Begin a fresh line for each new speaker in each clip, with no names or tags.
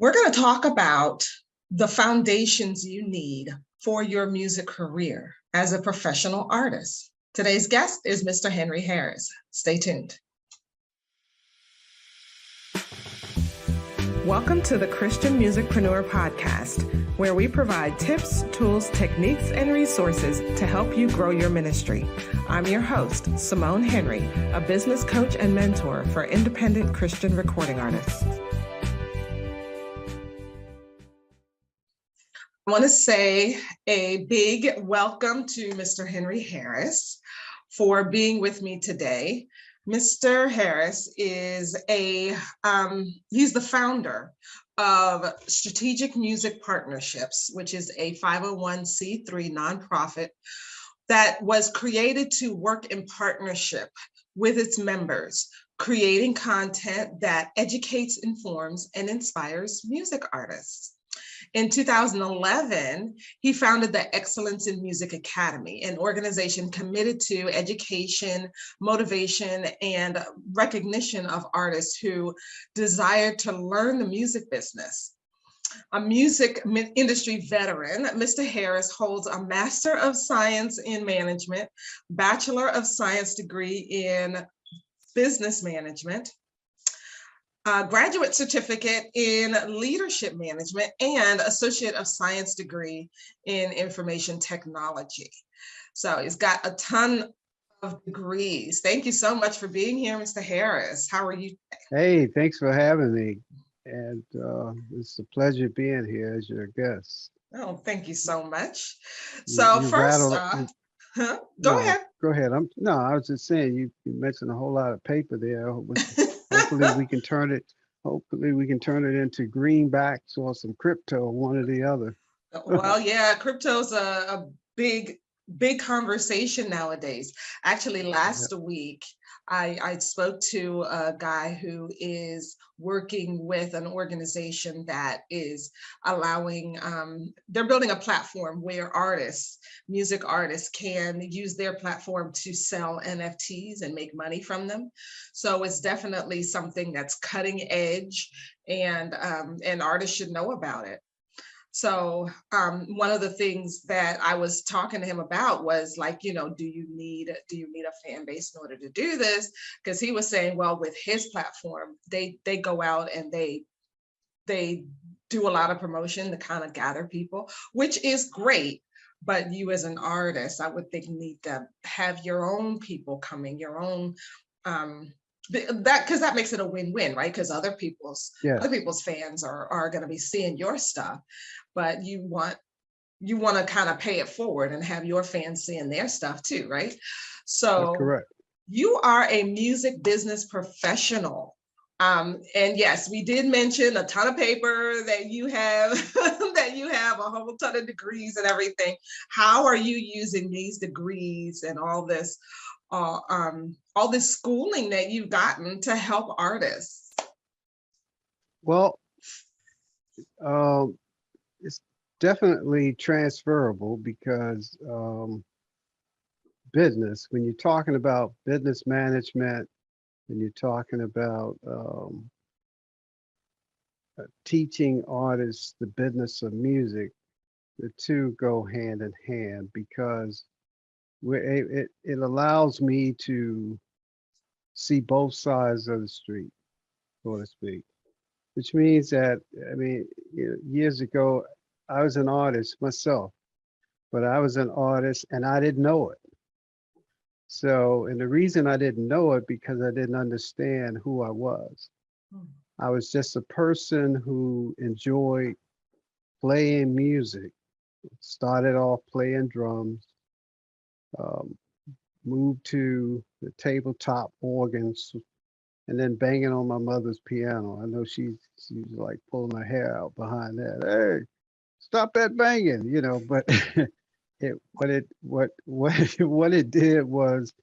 We're going to talk about the foundations you need for your music career as a professional artist. Today's guest is Mr. Henry Harris. Stay tuned. Welcome to the Christian Musicprenuer podcast, where we provide tips, tools, techniques, and resources to help you grow your ministry. I'm your host, Simone Henry, a business coach and mentor for independent Christian recording artists. I want to say a big welcome to Mr. Henry Harris for being with me today. Mr. Harris is he's the founder of Strategic Music Partnerships, which is a 501c3 nonprofit that was created to work in partnership with its members, creating content that educates, informs, and inspires music artists. In 2011, he founded the Excellence in Music Academy, an organization committed to education, motivation, and recognition of artists who desire to learn the music business. A music industry veteran, Mr. Harris holds a Master of Science in Management, Bachelor of Science degree in Business Management, graduate certificate in leadership management, and associate of science degree in information technology. So he's got a ton of degrees. Thank you so much for being here, Mr. Harris. How are you today?
Hey, thanks for having me. And it's a pleasure being here as your guest.
Oh, thank you so much. So first off, go ahead.
Go ahead. I was just saying, you mentioned a whole lot of paper there. Hopefully we can turn it. Hopefully we can turn it into greenbacks or some crypto, one or the other.
Well, yeah, crypto's a big conversation nowadays. Actually, last week, I spoke to a guy who is working with an organization that is allowing, they're building a platform where music artists can use their platform to sell NFTs and make money from them. So it's definitely something that's cutting edge, and artists should know about it. So one of the things that I was talking to him about was like, do you need a fan base in order to do this? Because he was saying, well, with his platform, they go out and they do a lot of promotion to kind of gather people, which is great. But you as an artist, I would think need to have your own people coming, your own because that makes it a win-win, right? Because other people's fans are going to be seeing your stuff, but you want to kind of pay it forward and have your fans seeing their stuff too, right? So
that's correct. You
are a music business professional. And yes, we did mention a ton of paper that you have, that you have a whole ton of degrees and everything. How are you using these degrees and all this schooling that you've gotten to help artists?
Well, it's definitely transferable because business, when you're talking about business management, when you're talking about teaching artists the business of music, the two go hand in hand because it allows me to see both sides of the street, so to speak, which means that, years ago, I was an artist myself, but I was an artist and I didn't know it. So, and the reason I didn't know it because I didn't understand who I was. I was just a person who enjoyed playing music, started off playing drums, moved to the tabletop organs, and then banging on my mother's piano. I know she's like pulling her hair out behind that. Hey, stop that banging, but what it did was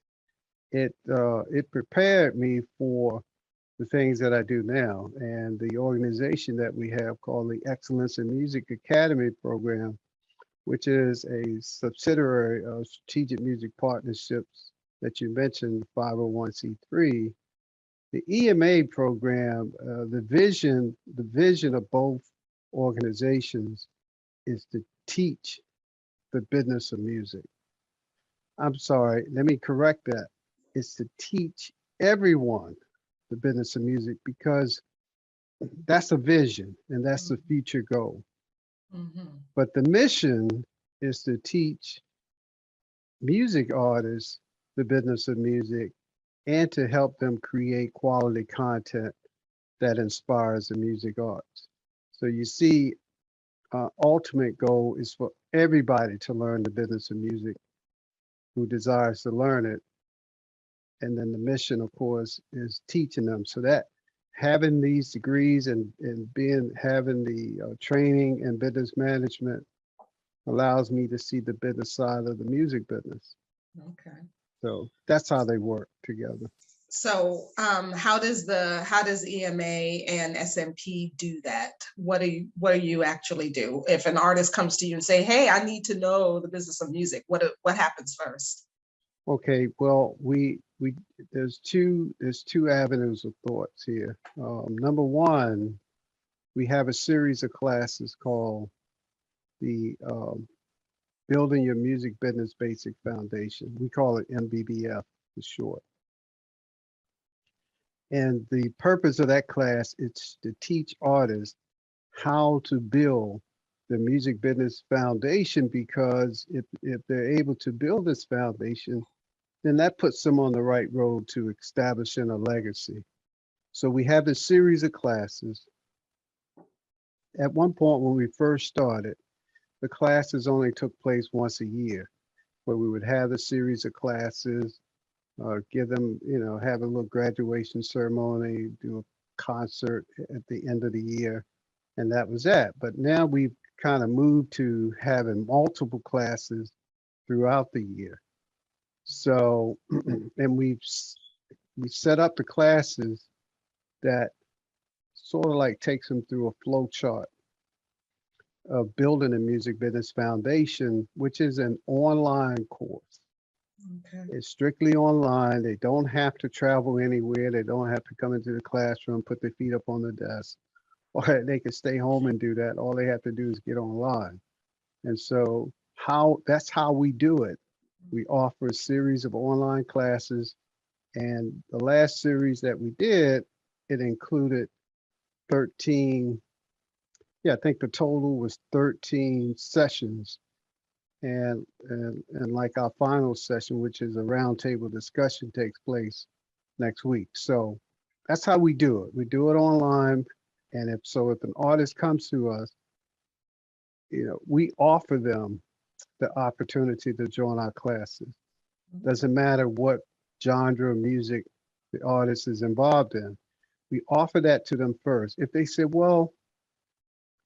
it prepared me for the things that I do now. And the organization that we have called the Excellence in Music Academy program, which is a subsidiary of Strategic Music Partnerships that you mentioned, 501c3, The EMA program, the vision of both organizations is to teach the business of music. I'm sorry, let me correct that. It's to teach everyone the business of music because that's a vision and that's the future goal.
Mhm.
But the mission is to teach music artists the business of music and to help them create quality content that inspires the music arts. So you see, ultimate goal is for everybody to learn the business of music who desires to learn it. And then the mission, of course, is teaching them. So that having these degrees and having the training in business management allows me to see the business side of the music business.
Okay.
So that's how they work together.
So how does EMA and SMP do that? What do you actually do? If an artist comes to you and say, "Hey, I need to know the business of music," what happens first?
Okay, well, we there's two avenues of thoughts here. Number one, we have a series of classes called the Building Your Music Business Basic Foundation. We call it MBBF for short. And the purpose of that class is to teach artists how to build the music business foundation, because if they're able to build this foundation, then that puts them on the right road to establishing a legacy. So we have a series of classes. At one point when we first started, the classes only took place once a year, where we would have a series of classes, give them, have a little graduation ceremony, do a concert at the end of the year, and that was that. But now we've kind of moved to having multiple classes throughout the year. So, and we set up the classes that sort of like takes them through a flow chart of building a music business foundation, which is an online course.
Okay.
It's strictly online. They don't have to travel anywhere. They don't have to come into the classroom, put their feet up on the desk, or they can stay home and do that. All they have to do is get online. And so that's how we do it. We offer a series of online classes, and the last series that we did, it included 13, yeah, I think the total was 13 sessions. And like our final session, which is a roundtable discussion, takes place next week. So that's how we do it. We do it online. And if an artist comes to us, we offer them the opportunity to join our classes. Doesn't matter what genre of music the artist is involved in. We offer that to them first. If they say, well,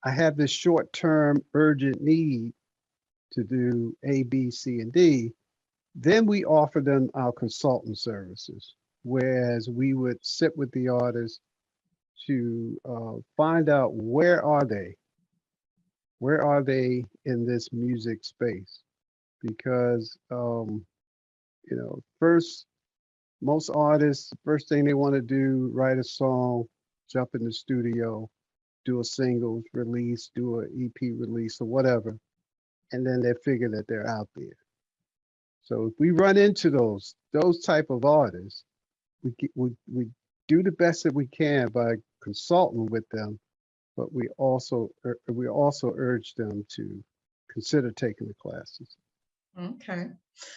I have this short-term urgent need to do A, B, C, and D, then we offer them our consultant services, whereas we would sit with the artist to find out where are they in this music space, because first, most artists, the first thing they want to do, write a song, jump in the studio, do a singles release, do an EP release or whatever, and then they figure that they're out there. So if we run into those type of artists, we do the best that we can by consulting with them, but we also urge them to consider taking the classes.
Okay.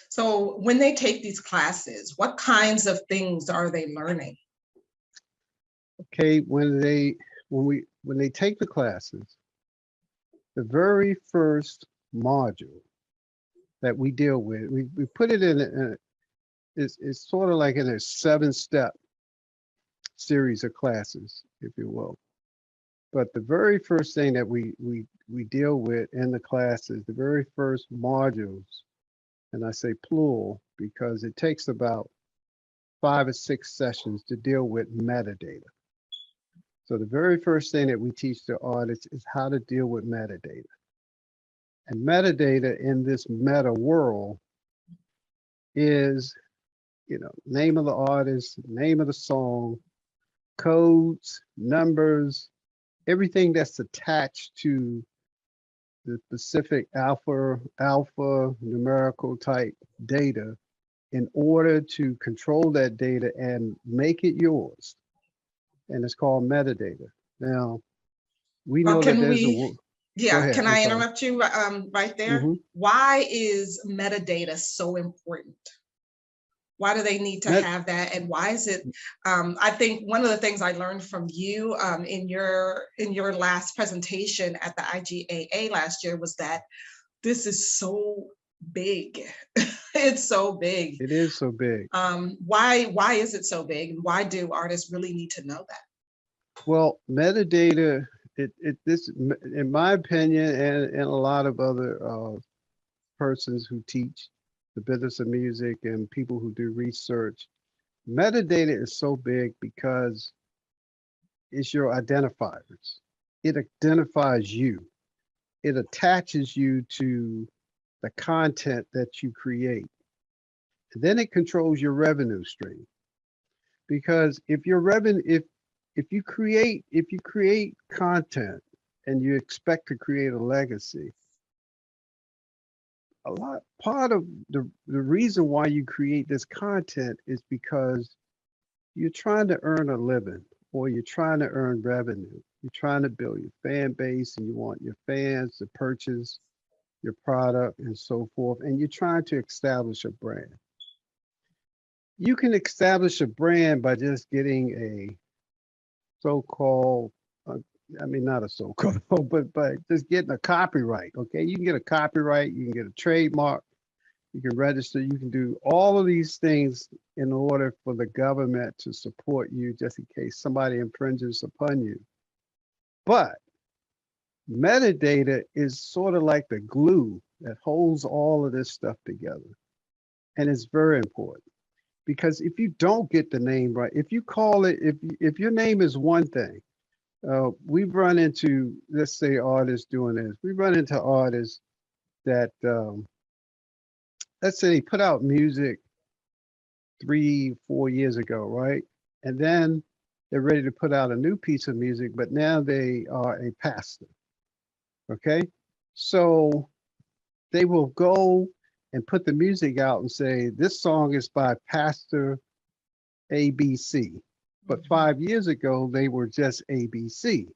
So when they take these classes, what kinds of things are they learning?
Okay, when they take the classes, the very first module that we deal with, we put it it's sort of like in a 7-step series of classes, if you will. But the very first thing that we deal with in the classes, the very first modules, and I say plural because it takes about 5 or 6 sessions to deal with metadata. So the very first thing that we teach the artists is how to deal with metadata. And metadata in this meta world is, name of the artist, name of the song, codes, numbers, everything that's attached to the specific alpha numerical type data in order to control that data and make it yours. And it's called metadata. Now, we
Well,
know that
can
there's a,
we,
go
yeah,
ahead,
can
I'm
I
sorry.
interrupt you right there?
Hmm.
Why is metadata so important? Why do they need to
Met,
have that? And why is it, I think one of the things I learned from you in your last presentation at the IGAA last year was that this is so big. It's so big.
it is so big.
Why is it so big? And why do artists really need to know that?
Well, metadata, this, in my opinion, and a lot of other persons who teach the business of music and people who do research, metadata is so big because it's your identifiers. It identifies you. It attaches you to the content that you create. And then it controls your revenue stream. Because if your revenue, if you create content and you expect to create a legacy, a lot part of the reason why you create this content is because you're trying to earn a living or you're trying to earn revenue. You're trying to build your fan base and you want your fans to purchase your product and so forth. And you're trying to establish a brand. You can establish a brand by just getting a so-called, uh, I mean, not a so-called, but just getting a copyright. Okay, you can get a copyright, you can get a trademark, you can register, you can do all of these things in order for the government to support you, just in case somebody infringes upon you. But metadata is sort of like the glue that holds all of this stuff together, and it's very important. Because if you don't get the name right, if you call it, if your name is one thing, we've run into, let's say, artists doing this. We run into artists that, let's say, they put out music 3, 4 years ago, right? And then they're ready to put out a new piece of music, but now they are a pastor. Okay, so they will go and put the music out and say, this song is by Pastor ABC. But 5 years ago, they were just ABC.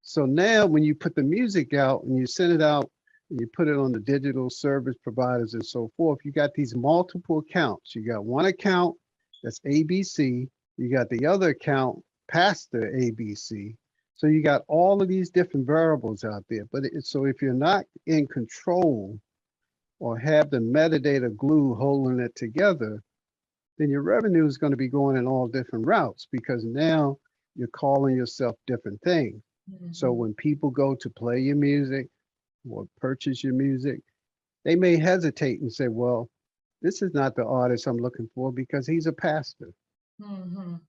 So now when you put the music out and you send it out and you put it on the digital service providers and so forth, you got these multiple accounts. You got one account that's ABC. You got the other account, Pastor ABC. So you got all of these different variables out there. But so if you're not in control or have the metadata glue holding it together, then your revenue is going to be going in all different routes because now you're calling yourself different things. So
Mhm.
when people go to play your music or purchase your music, they may hesitate and say, well, this is not the artist I'm looking for because he's a pastor.
Mhm.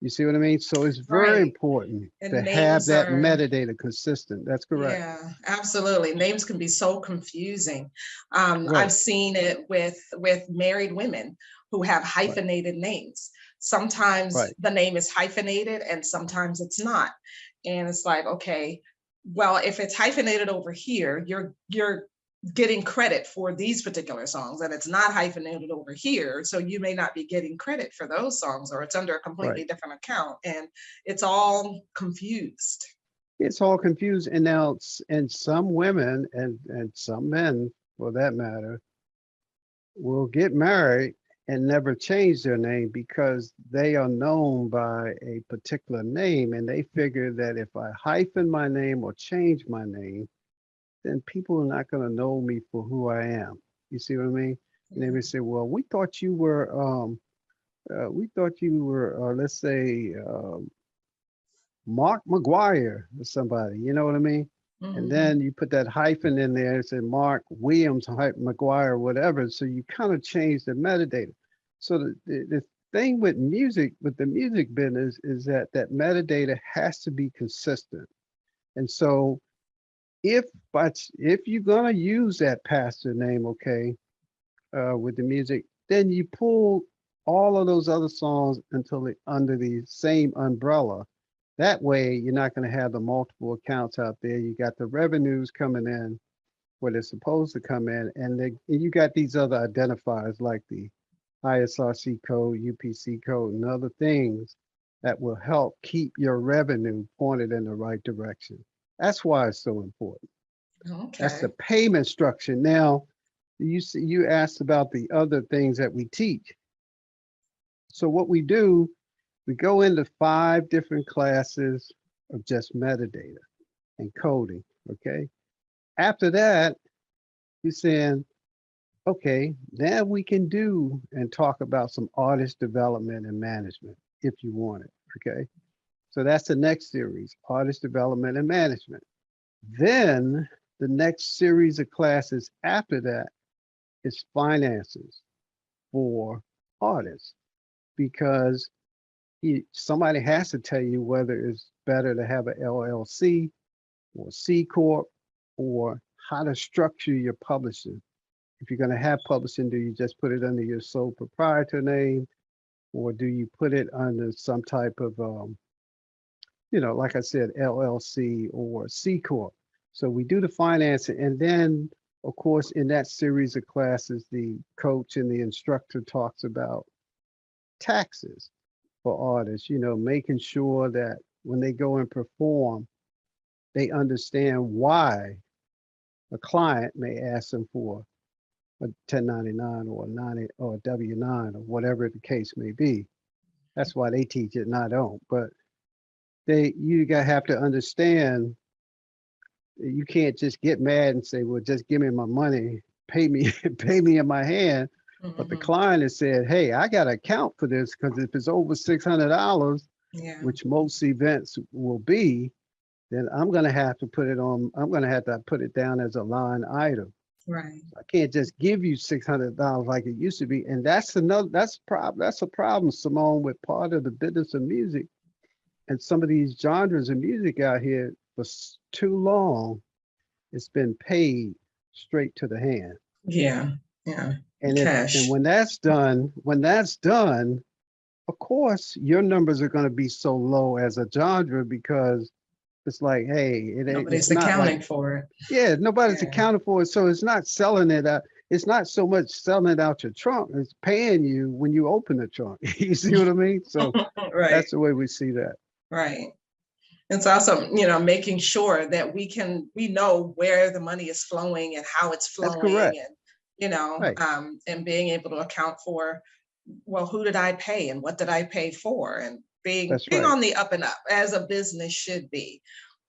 You see what I mean? So it's very
Right.
important to
And
have
names
that
are,
metadata consistent. That's correct.
yeah, absolutely. Names can be so confusing. I've
Right,
seen it with married women who have
right,
hyphenated names. Sometimes
right,
the name is hyphenated and sometimes it's not. And it's like, okay, well, if it's hyphenated over here, you're getting credit for these particular songs, and it's not hyphenated over here, so you may not be getting credit for those songs, or it's under a completely
right.
different account, and it's all confused.
It's all confused. And now, and some women and some men, for that matter, will get married and never change their name because they are known by a particular name. And they figure that if I hyphen my name or change my name, then people are not going to know me for who I am. You see what I mean? And they
Yeah.
may say, well, we thought you were, let's say, Mark McGuire or somebody, you know what I mean? And
Mhm.
then you put that hyphen in there and say Mark Williams, McGuire, whatever. So you kind of change the metadata. So the thing with music, with the music business, is that that metadata has to be consistent. And so if if you're gonna use that pastor name, okay, with the music, then you pull all of those other songs until they under the same umbrella. That way, you're not going to have the multiple accounts out there. You got the revenues coming in where they're supposed to come in, and you got these other identifiers like the ISRC code, UPC code, and other things that will help keep your revenue pointed in the right direction. That's why it's so important. That's the
Okay.
payment structure. Now, you asked about the other things that we teach. So what we do, we go into 5 different classes of just metadata and coding, okay? After that, we're saying, okay, now we can do and talk about some artist development and management if you want it, okay? So that's the next series, artist development and management. Then the next series of classes after that is finances for artists, because somebody has to tell you whether it's better to have an LLC or C Corp, or how to structure your publishing. If you're going to have publishing, do you just put it under your sole proprietor name, or do you put it under some type of, like I said, LLC or C Corp? So we do the financing, and then, of course, in that series of classes, the coach and the instructor talks about taxes for artists, making sure that when they go and perform, they understand why a client may ask them for a 1099 or a 90 or a W-9 or whatever the case may be. That's why they teach it and I don't. But you have to understand, you can't just get mad and say, well, just give me my money, pay me, pay me in my hand. But the
Mhm.
client has said, hey, I got to account for this, because if it's over $600,
Yeah.
which most events will be, then I'm going to have to put it down as a line item.
Right.
I can't just give you $600 like it used to be. And that's a problem, Simone, with part of the business of music and some of these genres of music out here. For too long, it's been paid straight to the hand.
Yeah. Yeah.
And
Cash.
when that's done, of course, your numbers are going to be so low as a genre, because it's like, hey, it's
Nobody's
not like,
accounting for it.
yeah, nobody's
Yeah.
accounted for it. So it's not selling it out. It's not so much selling it out your trunk. It's paying you when you open the trunk. You see what I mean? So
Right.
that's the way we see that.
Right. It's also, making sure that we know where the money is flowing and how it's
That's
flowing,
correct.
and,
Right.
and being able to account for, well, who did I pay and what did I pay for? And being
That's
being
right.
on the up and up as a business should be.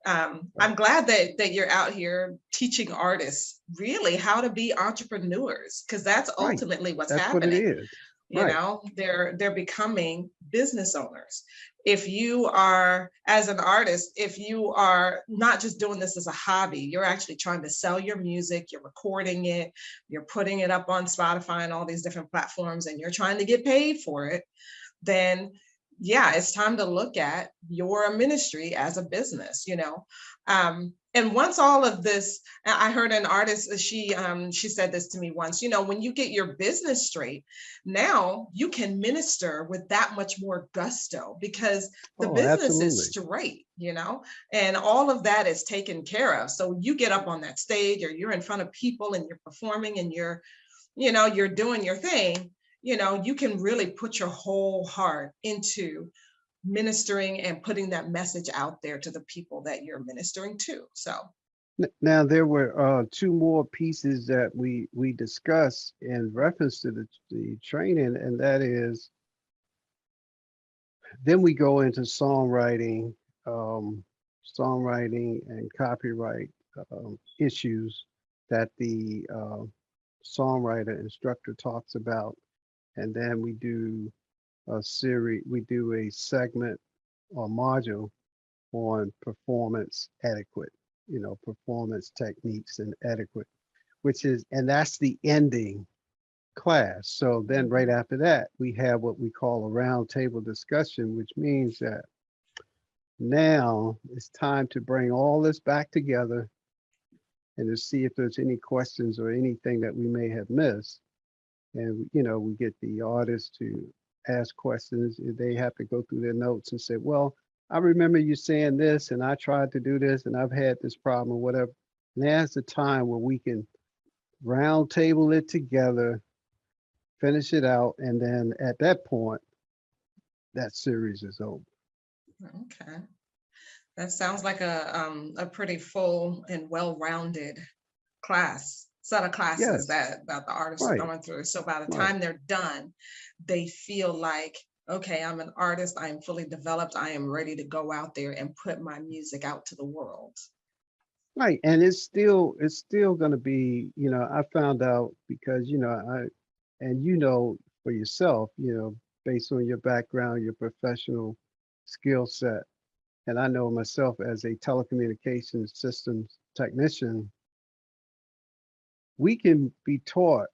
Right.
I'm glad that you're out here teaching artists really how to be entrepreneurs, because that's
Right.
ultimately what's
That's what it
happening.
is. Right.
They're becoming business owners. If you are, as an artist, if you are not just doing this as a hobby, you're actually trying to sell your music, you're recording it, you're putting it up on Spotify and all these different platforms, and you're trying to get paid for it, then yeah, it's time to look at your ministry as a business, and once all of this, I heard an artist, she said this to me once, when you get your business straight, now you can minister with that much more gusto, because the
Oh,
business is
absolutely.
straight, and all of that is taken care of. So you get up on that stage, or you're in front of people and you're performing and you're doing your thing, you can really put your whole heart into ministering and putting that message out there to the people that you're ministering to. So,
Now there were 2 more pieces that we discussed in reference to the training, and that is, then we go into um, songwriting and copyright issues that the songwriter instructor talks about, and then we do a segment or module on performance adequate, performance techniques and adequate, and that's the ending class. So then right
mhm,
after that, we have what we call a roundtable discussion, which means that now it's time to bring all this back together and to see if there's any questions or anything that we may have missed. And, we get the artist to ask questions. They have to go through their notes and say, well, I remember you saying this and I tried to do this and I've had this problem or whatever. And there's the time where we can round table it together, finish it out, and then at that point, that series is over.
Okay. That sounds like a pretty full and well-rounded set of classes
Yes,
that the artists are
right,
going through. So by the
right,
time they're done, they feel like, okay, I'm an artist, I am fully developed, I am ready to go out there and put my music out to the world.
right. And it's still going to be, I found out because, and for yourself, based on your background, your professional skill set. And I know myself as a telecommunications systems technician, we can be taught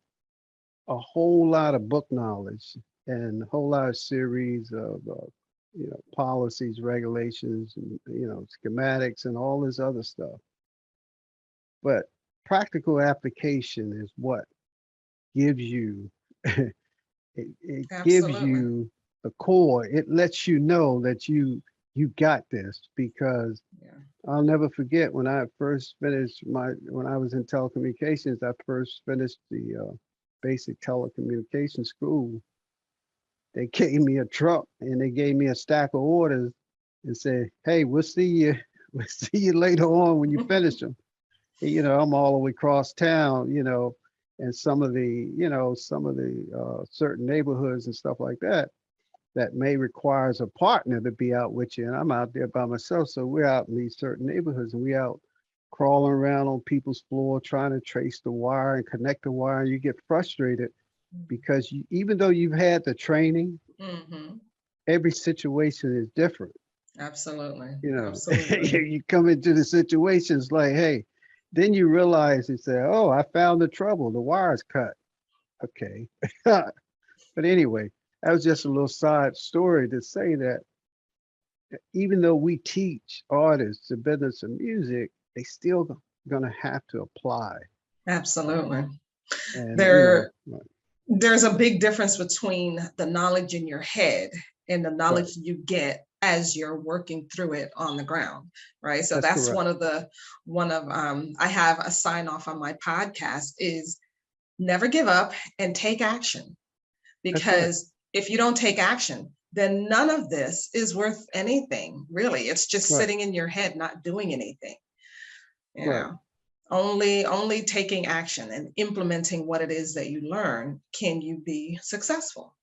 a whole lot of book knowledge and a whole lot of series of policies, regulations, and schematics and all this other stuff. But practical application is what gives you it gives
Absolutely.
you the core. It lets you know that you got this because
Yeah.
I'll never forget when I first finished when I was in telecommunications, I first finished the basic telecommunications school. They gave me a truck and they gave me a stack of orders and said, "Hey, we'll see you. We'll see you later on when you finish them." And, I'm all the way across town, and some of the certain neighborhoods and stuff like that that may requires a partner to be out with you. And I'm out there by myself. So we're out in these certain neighborhoods and we out crawling around on people's floor trying to trace the wire and connect the wire. And you get frustrated because even though you've had the training,
Mm-hmm.
every situation is different.
Absolutely. Absolutely.
You come into the situations like, hey, then you realize you say, oh, I found the trouble. The wire's cut. Okay. But anyway, that was just a little side story to say that even though we teach artists the business of music, they still going to have to apply.
Absolutely.
And,
There, there's a big difference between the knowledge in your head and the
right,
knowledge you get as you're working through it on the ground, right? So
that's
that's
correct.
I have a sign off on my podcast is never give up and take action.
That's right.
Because if you don't take action, then none of this is worth anything, really. It's just
Right,
sitting in your head, not doing anything. You
right.
know, only taking action and implementing what it is that you learn can you be successful.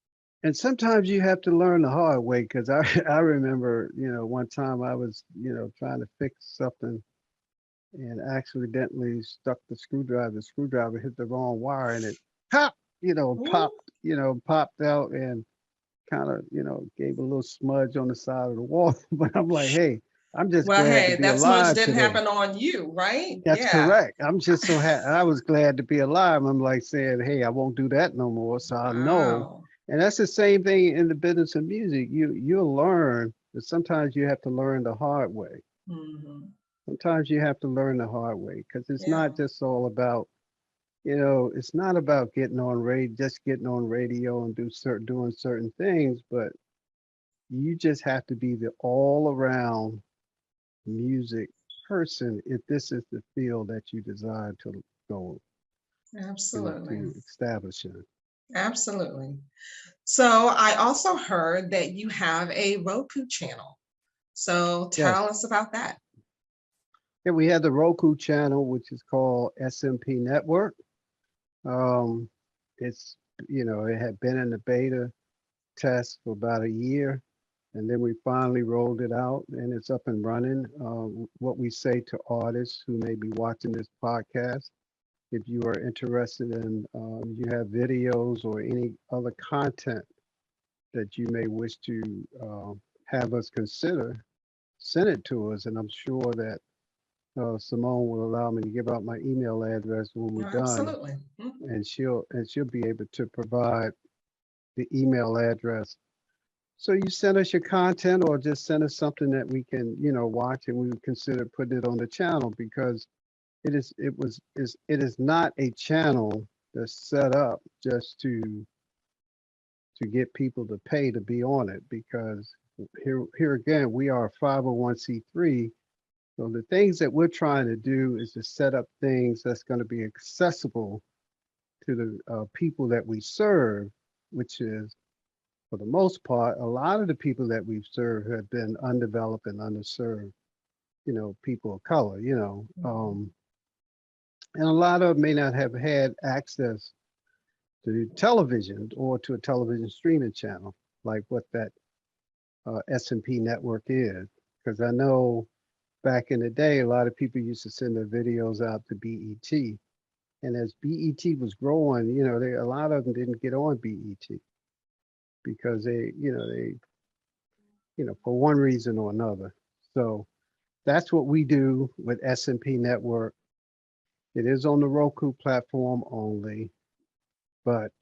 And sometimes you have to learn the hard way because I remember, one time I was, trying to fix something and accidentally stuck the screwdriver. The screwdriver hit the wrong wire and it popped,
Ooh.
popped out and kind of, gave a little smudge on the side of the wall. But I'm like, hey, I'm just
Well,
glad to
hey,
be
that smudge
alive
didn't
today.
happen on you, right?
That's
Yeah.
correct. I'm just so happy. I was glad to be alive. I'm like saying, hey, I won't do that no more. So I know.
Wow.
And that's the same thing in the business of music. You'll learn that sometimes you have to learn the hard way.
Mm-hmm.
Sometimes you have to learn the hard way because it's
Yeah.
not just all about, it's not about getting on radio and doing certain things, but you just have to be the all around music person if this is the field that you desire to go,
Absolutely.
to establish in.
Absolutely. So I also heard that you have a Roku channel. So tell
Yes.
us about that.
Yeah, we have the Roku channel, which is called SMP Network. Um, it's, it had been in the beta test for about a year, and then we finally rolled it out and it's up and running. What we say to artists who may be watching this podcast, if you are interested in, you have videos or any other content that you may wish to have us consider, send it to us. And I'm sure that Simone will allow me to give out my email address when we're done,
Absolutely. Mhm.
and she'll be able to provide the email address. So you send us your content, or just send us something that we can, watch, and we would consider putting it on the channel because it is not a channel that's set up just to to get people to pay to be on it, because here again, we are a 501c3. So the things that we're trying to do is to set up things that's going to be accessible to the people that we serve, which is, for the most part, a lot of the people that we've served have been undeveloped and underserved, people of color, and a lot of them may not have had access to television or to a television streaming channel like what that S&P network is. Because I know back in the day, a lot of people used to send their videos out to BET. And as BET was growing, a lot of them didn't get on BET because for one reason or another. So that's what we do with S&P Network. It is on the Roku platform only, but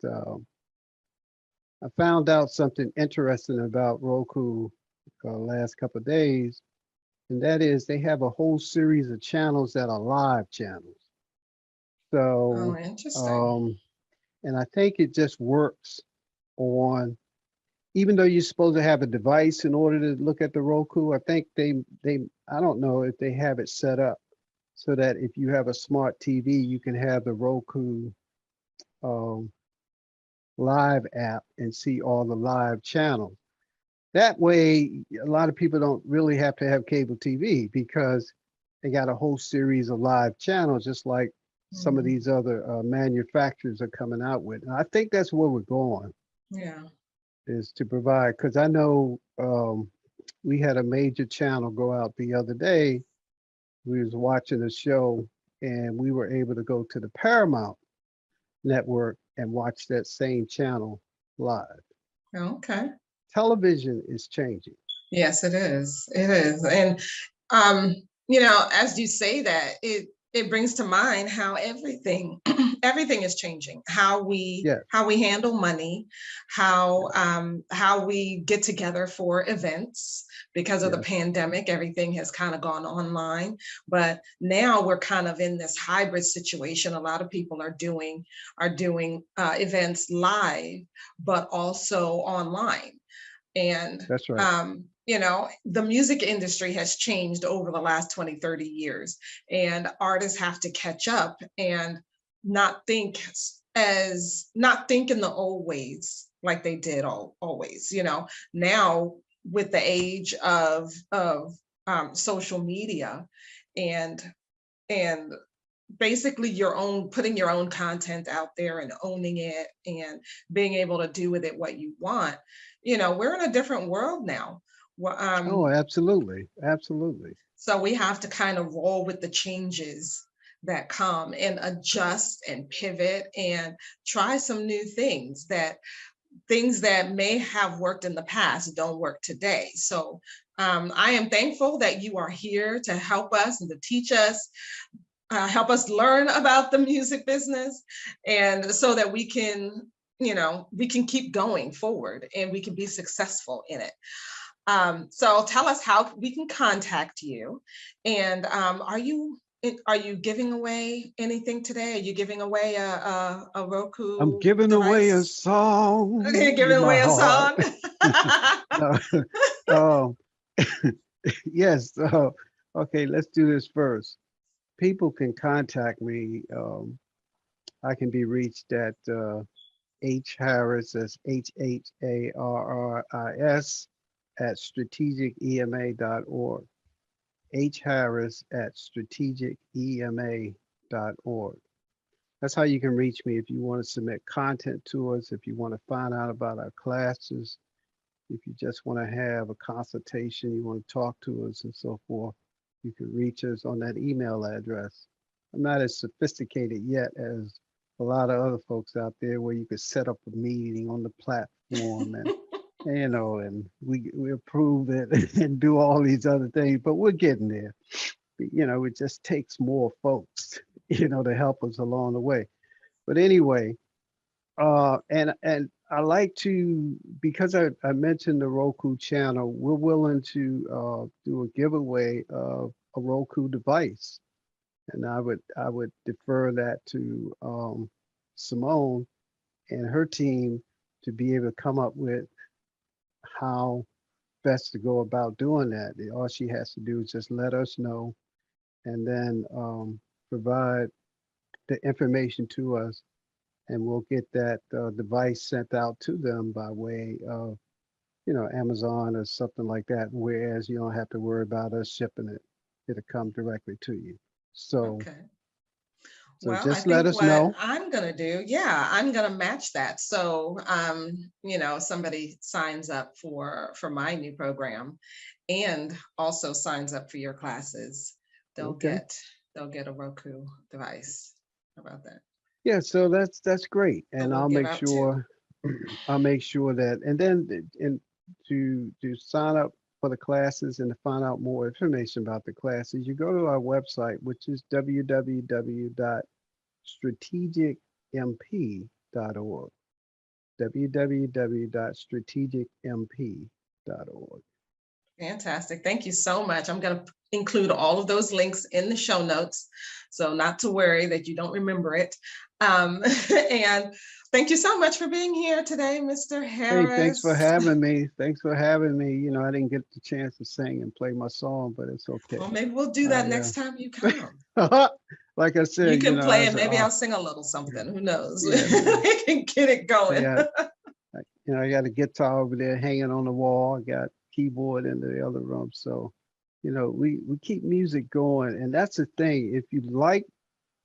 I found out something interesting about Roku last couple of days, and that is they have a whole series of channels that are live channels.
Oh,
So,
interesting.
and I think it just works on, even though you're supposed to have a device in order to look at the Roku, I think I don't know if they have it set up so that if you have a smart TV, you can have the Roku um, live app and see all the live channels. That way, a lot of people don't really have to have cable TV because they got a whole series of live channels, just like some of
Mhm.
these other manufacturers are coming out with. And I think that's where we're going,
Yeah.
is to provide, because I know we had a major channel go out the other day. We was watching a show and we were able to go to the Paramount network and watch that same channel live.
Okay.
Television is changing.
Yes, it is. It is. And um, as you say that, it brings to mind how everything everything is changing.
Yeah,
How we handle money, how we get together for events. Because of the
yes,
pandemic, everything has kind of gone online. But now we're kind of in this hybrid situation. A lot of people are doing events live, but also online. And
that's right.
the music industry has changed over the last 20, 30 years, and artists have to catch up and not think not think in the old ways like they did always. Now with the age of social media and and basically putting your own content out there and owning it and being able to do with it what you want. We're in a different world now. Well,
Oh, absolutely, absolutely.
so we have to kind of roll with the changes that come and adjust and pivot and try some new things that may have worked in the past don't work today. So I am thankful that you are here to help us and to teach us, help us learn about the music business, and so that we can keep going forward and we can be successful in it. So tell us how we can contact you. And are you giving away anything today? Are you giving away a
I'm
Roku
giving away a
device?
song
You're
with
giving
my
away a
heart.
song?
No, um, yes. Okay, let's do this first. People can contact me. I can be reached at H Harris, that's HHARRIS at strategicema.org. H Harris at strategicema.org. That's how you can reach me if you want to submit content to us, if you want to find out about our classes, if you just want to have a consultation, you want to talk to us and so forth, you can reach us on that email address. I'm not as sophisticated yet as a lot of other folks out there where you could set up a meeting on the platform and and we approve it and do all these other things, but we're getting there. It just takes more folks, to help us along the way. But anyway, and I like to, because I mentioned the Roku channel, we're willing to do a giveaway of a Roku device, and I would defer that to Simone and her team to be able to come up with how best to go about doing that. All she has to do is just let us know, and then provide the information to us, and we'll get that device sent out to them by way of, Amazon or something like that. Whereas you don't have to worry about us shipping it; it'll come directly to you. So,
Okay.
so
Well, I
just let
think
us
what
know.
I'm gonna do, yeah, I'm gonna match that. So, somebody signs up for my new program and also signs up for your classes, they'll
Okay.
get they'll get a Roku device. How about that?
Yeah. So that's great,
So
and
we'll
I'll
give
make
out two.
sure I'll make sure that, and then and to sign up for the classes and to find out more information about the classes, you go to our website, which is www.strategicmp.org. www.strategicmp.org.
Fantastic. Thank you so much. I'm going to include all of those links in the show notes. So not to worry that you don't remember it. And thank you so much for being here today, Mr.
Hey, thanks for
Harris.
having me. Thanks for having me. I didn't get the chance to sing and play my song, but it's okay.
Well, maybe we'll do that
I
next time you come.
like I
You
said,
can play and
as
maybe I'll sing a little something. Who knows?
yeah,
We can get it
I
going.
got I got a guitar over there hanging on the wall. I got keyboard in the other room. So, we keep music going, and that's the thing. If you like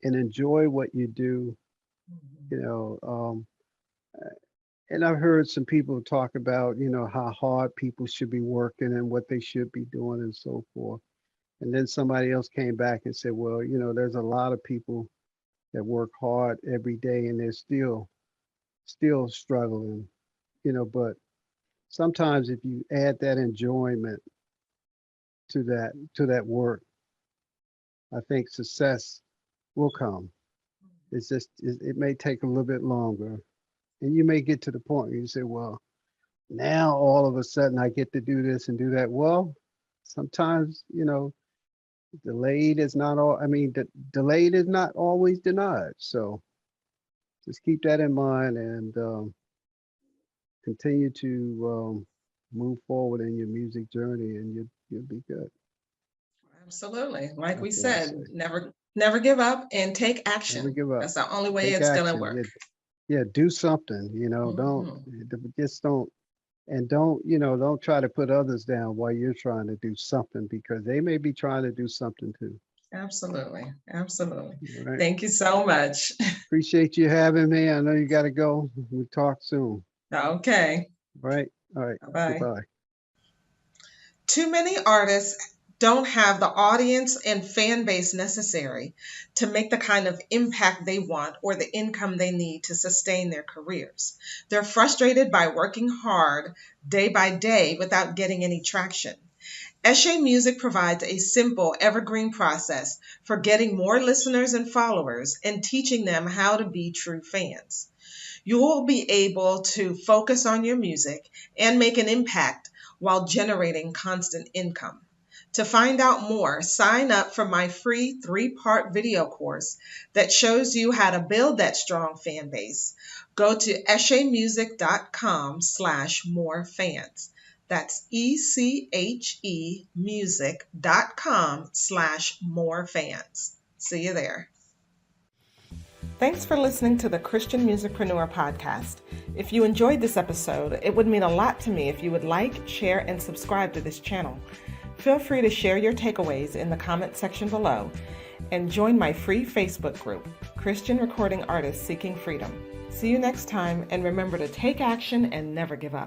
and enjoy what you do, you know, and I've heard some people talk about, how hard people should be working and what they should be doing and so forth. And then somebody else came back and said, well, there's a lot of people that work hard every day and they're still struggling, but sometimes if you add that enjoyment to that work, I think success will come. It's just it may take a little bit longer, and you may get to the point where you say, well, now all of a sudden I get to do this and do that. Well, sometimes, delayed is not all, I mean, delayed is not always denied. So just keep that in mind, and continue to move forward in your music journey, and you'll be good.
Absolutely. Like we
That's what I
said,
say.
never give up and take
Never
action.
give up.
That's the only way
Take
it's gonna
action.
work.
Yeah, do something. Don't
Mhm.
just don't and don't try to put others down while you're trying to do something, because they may be trying to do something too.
Absolutely. Absolutely.
All right.
Thank you so much.
Appreciate you having me. I know you got to go. We'll talk soon.
Okay.
All right. All right.
Bye-bye.
Goodbye.
Too many artists don't have the audience and fan base necessary to make the kind of impact they want or the income they need to sustain their careers. They're frustrated by working hard day by day without getting any traction. Eshe Music provides a simple, evergreen process for getting more listeners and followers and teaching them how to be true fans. You will be able to focus on your music and make an impact while generating constant income. To find out more, sign up for my free 3-part video course that shows you how to build that strong fan base. Go to eshemusic.com/more fans. That's ECHE music.com/more fans. See you there. Thanks for listening to the Christian Musicpreneur podcast. If you enjoyed this episode, it would mean a lot to me if you would like, share, and subscribe to this channel. Feel free to share your takeaways in the comment section below and join my free Facebook group, Christian Recording Artists Seeking Freedom. See you next time, and remember to take action and never give up.